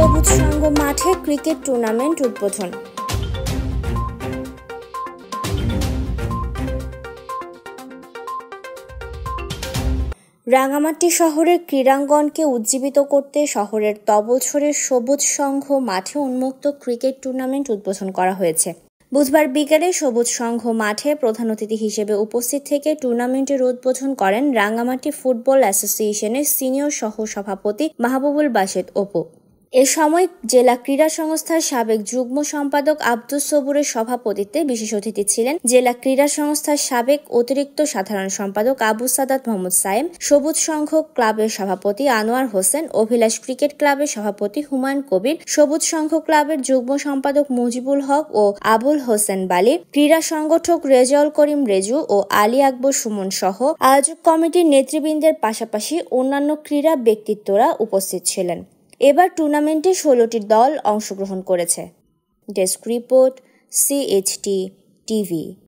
সবুজ সংঘ মাঠে cricket tournament উদ্বোধন। রাঙামাটি শহরের ক্রীড়াঙ্গনকে উজ্জীবিত করতে শহরের তবলছড়ের সবুজ সংঘ মাঠে উন্মুক্ত ক্রিকেট টুর্নামেন্ট উদ্বোধন করা হয়েছে। বুধবার বিকেলে সবুজ সংঘ মাঠে প্রধান অতিথি হিসেবে উপস্থিত থেকে টুর্নামেন্টের উদ্বোধন করেন রাঙামাটি ফুটবল অ্যাসোসিয়েশনের সিনিয়র সহ-সভাপতি মাহবুবুল বাসেদ অপু। এ সময় জেলা ক্রীড়া সংস্থার সাবেক যুগ্ম সম্পাদক আব্দুস সবুরের সভাপতিত্বে বিশেষ অতিথি ছিলেন জেলা ক্রীড়া সংস্থার সাবেক অতিরিক্ত সাধারণ সম্পাদক আবু সাদাত মোহাম্মদ সায়েম, সবুজ সংঘ ক্লাবের সভাপতি আনোয়ার হোসেন, অভিলাষ ক্রিকেট ক্লাবের সভাপতি হুমায়ুন কবির, সবুজ সংঘ ক্লাবের যুগ্ম সম্পাদক মুজিবুল হক ও আবুল হোসেন বালি, ক্রীড়া সংগঠক রেজাউল করিম রেজু ও আলী আকবর সুমন সহ আয়োজক কমিটির নেতৃবৃন্দের পাশাপাশি অন্যান্য ক্রীড়া ব্যক্তিত্বরা উপস্থিত ছিলেন। এবার টুর্নামেন্টে 16টি দল অংশগ্রহণ করেছে। Desk report, CHT TV।